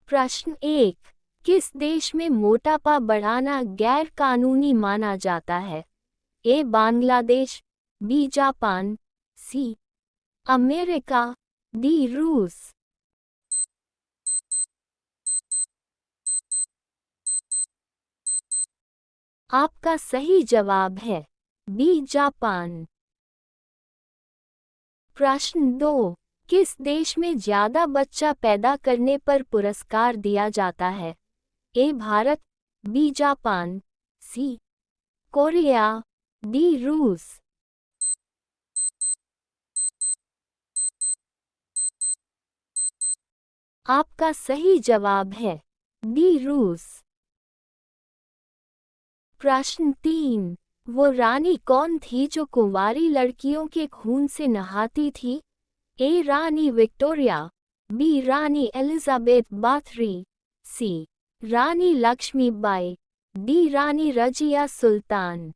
प्रश्न 1। किस देश में मोटापा बढ़ाना गैर कानूनी माना जाता है? A Bangladesh, B Japan, C America, D रूस। आपका सही जवाब है बी जापान। प्रश्न 2। किस देश में ज्यादा बच्चा पैदा करने पर पुरस्कार दिया जाता है? ए भारत, बी जापान, सी कोरिया, डी रूस। आपका सही जवाब है डी रूस। प्रश्न 3। वो रानी कौन थी जो कुंवारी लड़कियों के खून से नहाती थी? ए रानी विक्टोरिया, बी रानी एलिजाबेथ बाथरी, सी रानी लक्ष्मीबाई, डी रानी रजिया सुल्तान।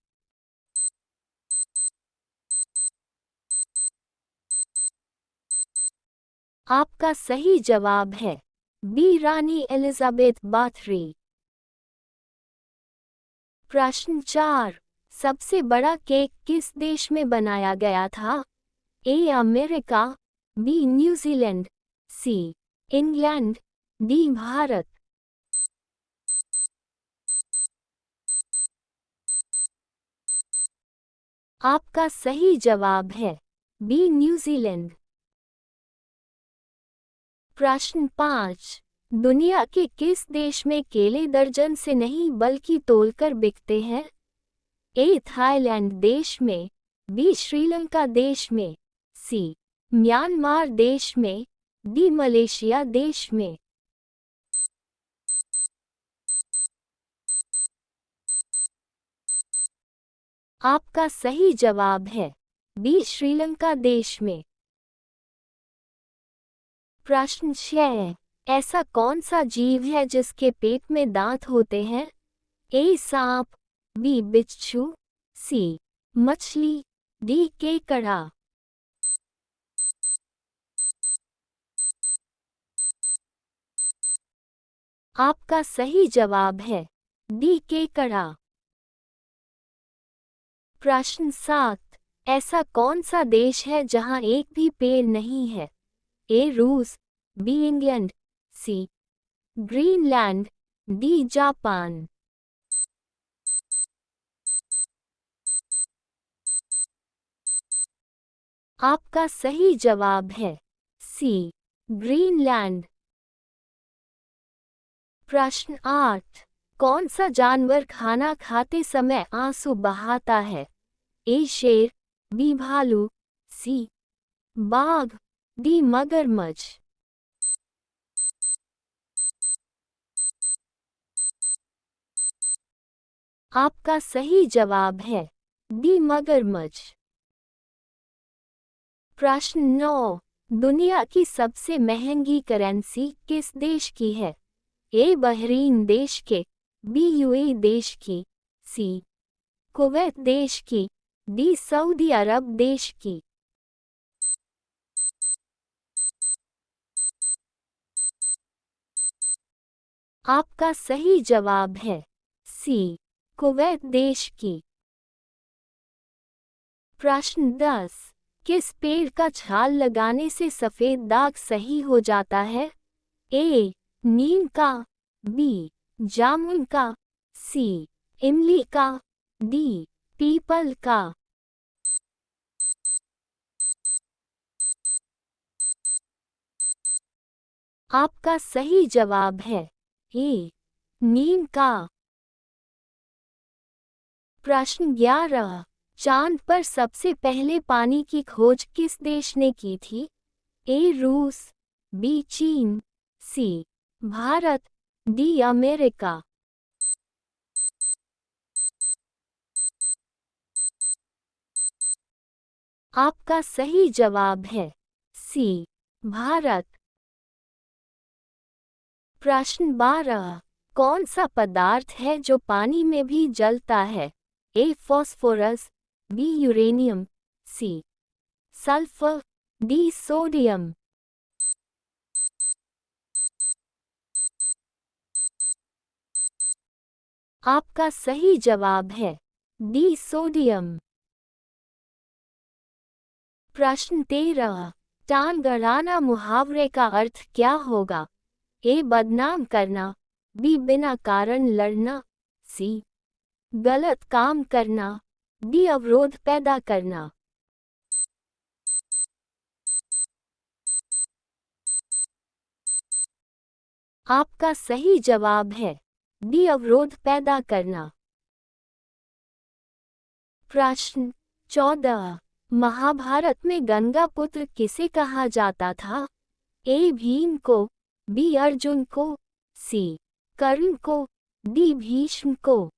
आपका सही जवाब है बी रानी एलिजाबेथ बाथरी। प्रश्न 4। सबसे बड़ा केक किस देश में बनाया गया था? A America, B New Zealand, C England, D Bharat. आपका सही जवाब है बी न्यूजीलैंड। प्रश्न 5। दुनिया के किस देश में केले दर्जन से नहीं बल्कि तोलकर बिकते हैं? ए थाईलैंड देश में, बी श्रीलंका देश में, सी म्यांमार देश में, डी मलेशिया देश में। आपका सही जवाब है बी श्रीलंका देश में। प्रश्न 6। ऐसा कौन सा जीव है जिसके पेट में दांत होते हैं? ए सांप, बी बिच्छू, सी मछली, डी केकड़ा। आपका सही जवाब है डी केकड़ा। प्रश्न 7। ऐसा कौन सा देश है जहां एक भी पेड़ नहीं है? ए रूस, बी इंग्लैंड, सी ग्रीनलैंड, डी जापान। आपका सही जवाब है सी ग्रीनलैंड। प्रश्न 8। कौन सा जानवर खाना खाते समय आंसू बहाता है? ए शेर, बी भालू, सी बाघ, डी मगरमच्छ। आपका सही जवाब है डी मगरमच्छ। प्रश्न 9। दुनिया की सबसे महंगी करेंसी किस देश की है? ए बहरीन देश के, बी यूएई देश की, सी कुवैत देश की, डी सऊदी अरब देश की। आपका सही जवाब है सी कुवैत देश की। प्रश्न 10। किस पेड़ का छाल लगाने से सफेद दाग सही हो जाता है? ए नीम का, बी जामुन का, सी इमली का, डी पीपल का। आपका सही जवाब है ए नीम का। प्रश्न 11। चांद पर सबसे पहले पानी की खोज किस देश ने की थी? ए रूस, बी चीन, सी भारत, डी अमेरिका। आपका सही जवाब है सी भारत। प्रश्न 12। कौन सा पदार्थ है जो पानी में भी जलता है? A phosphorus, B uranium, C sulphur, D sodium. आपका सही जवाब है डी सोडियम। प्रश्न 13, टांग अड़ाना मुहावरे का अर्थ क्या होगा? ए बदनाम करना, बी बिना कारण लड़ना, सी गलत काम करना, डी अवरोध पैदा करना। आपका सही जवाब है डी अवरोध पैदा करना। प्रश्न 14, महाभारत में गंगा पुत्र किसे कहा जाता था? ए भीम को, बी अर्जुन को, सी कर्ण को, डी भीष्म को।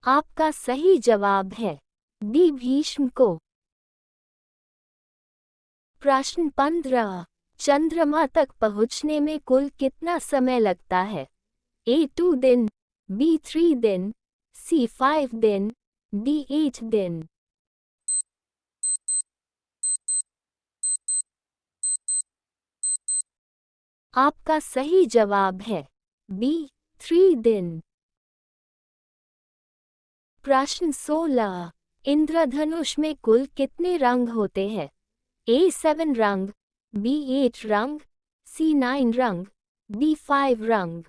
आपका सही जवाब है डी भीष्म को। प्रश्न 15, चंद्रमा तक पहुंचने में कुल कितना समय लगता है? ए 2 दिन, बी 3 दिन, सी 5 दिन, डी 8 दिन। आपका सही जवाब है बी 3 दिन। प्रश्न 16, इंद्रधनुष में कुल कितने रंग होते हैं? ए 7 रंग, बी 8 रंग, सी 9 रंग, डी 5 रंग।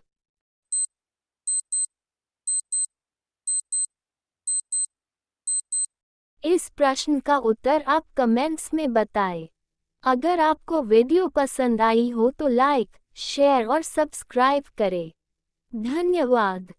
इस प्रश्न का उत्तर आप कमेंट्स में बताएं। अगर आपको वीडियो पसंद आई हो तो लाइक, शेयर और सब्सक्राइब करें। धन्यवाद।